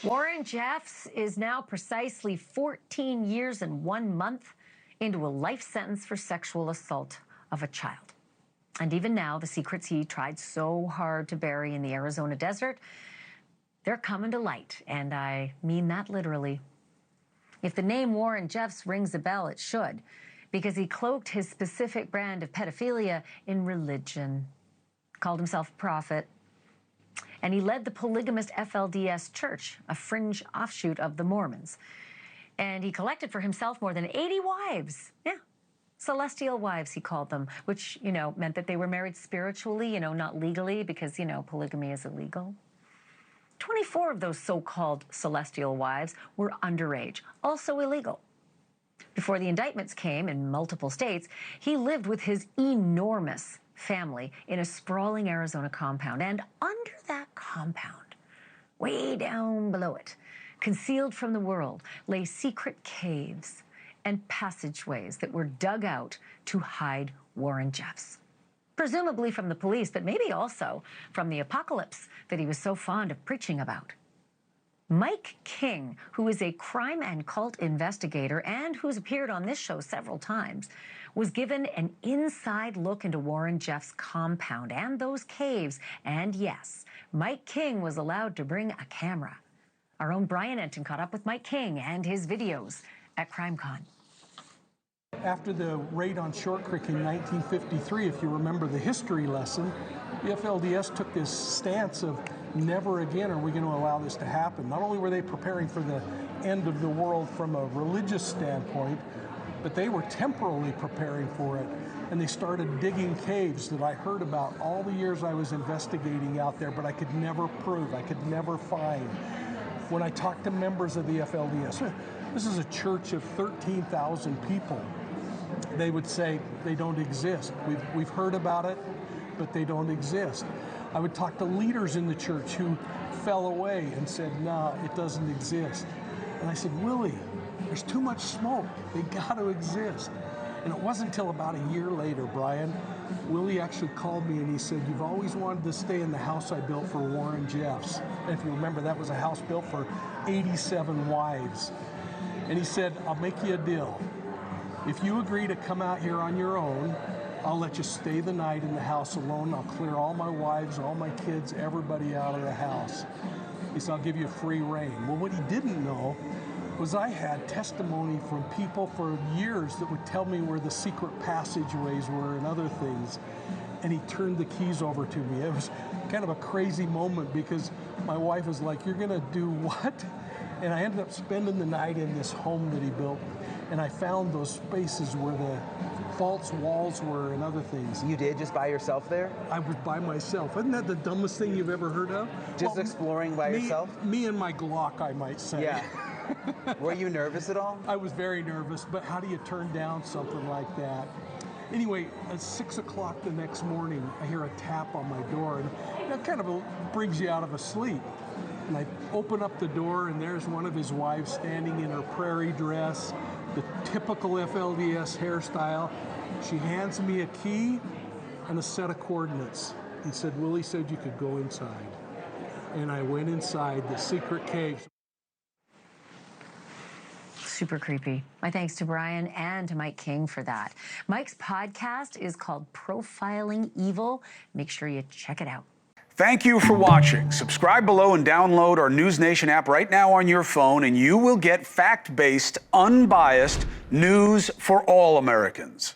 Warren Jeffs is now precisely 14 years and 1 month into a life sentence for sexual assault of a child. And even now, the secrets he tried so hard to bury in the Arizona desert, they're coming to light, and I mean that literally. If the name Warren Jeffs rings a bell, it should, because he cloaked his specific brand of pedophilia in religion, called himself a prophet, and he led the polygamist FLDS Church, a fringe offshoot of the Mormons. And he collected for himself more than 80 wives. Yeah, celestial wives, he called them, which, meant that they were married spiritually, not legally, because, polygamy is illegal. 24 of those so-called celestial wives were underage, also illegal. Before the indictments came in multiple states, he lived with his enormous family in a sprawling Arizona compound. And under that compound, way down below it, concealed from the world, lay secret caves and passageways that were dug out to hide Warren Jeffs. Presumably from the police, but maybe also from the apocalypse that he was so fond of preaching about. Mike King, who is a crime and cult investigator and who's appeared on this show several times, was given an inside look into Warren Jeffs' compound and those caves. And yes, Mike King was allowed to bring a camera. Our own Brian Enton caught up with Mike King and his videos at CrimeCon. After the raid on Short Creek in 1953, if you remember the history lesson, the FLDS took this stance of never again are we going to allow this to happen. Not only were they preparing for the end of the world from a religious standpoint, but they were temporally preparing for it. And they started digging caves that I heard about all the years I was investigating out there, but I could never prove, I could never find. When I talked to members of the FLDS, this is a church of 13,000 people. They would say they don't exist. We've heard about it, but they don't exist. I would talk to leaders in the church who fell away and said, no, it doesn't exist. And I said, Willie, there's too much smoke. They got to exist. And it wasn't until about a year later, Brian, Willie actually called me and he said, you've always wanted to stay in the house I built for Warren Jeffs. And if you remember, that was a house built for 87 wives. And he said, I'll make you a deal. If you agree to come out here on your own, I'll let you stay the night in the house alone. I'll clear all my wives, all my kids, everybody out of the house. He said, I'll give you free reign. Well, what he didn't know was I had testimony from people for years that would tell me where the secret passageways were and other things. And he turned the keys over to me. It was kind of a crazy moment because my wife was like, you're gonna do what? And I ended up spending the night in this home that he built. And I found those spaces where the false walls were and other things. You did, just by yourself there? I was by myself. Isn't that the dumbest thing you've ever heard of? Just exploring by yourself? Me and my Glock, I might say. Yeah. Were you nervous at all? I was very nervous, but how do you turn down something like that? Anyway, at 6 o'clock the next morning, I hear a tap on my door, and that kind of brings you out of a sleep. And I open up the door, and there's one of his wives standing in her prairie dress, the typical FLDS hairstyle. She hands me a key and a set of coordinates. He said, Willie said you could go inside. And I went inside the secret cave. Super creepy. My thanks to Brian and to Mike King for that. Mike's podcast is called Profiling Evil. Make sure you check it out. Thank you for watching. Subscribe below and download our NewsNation app right now on your phone, and you will get fact-based, unbiased news for all Americans.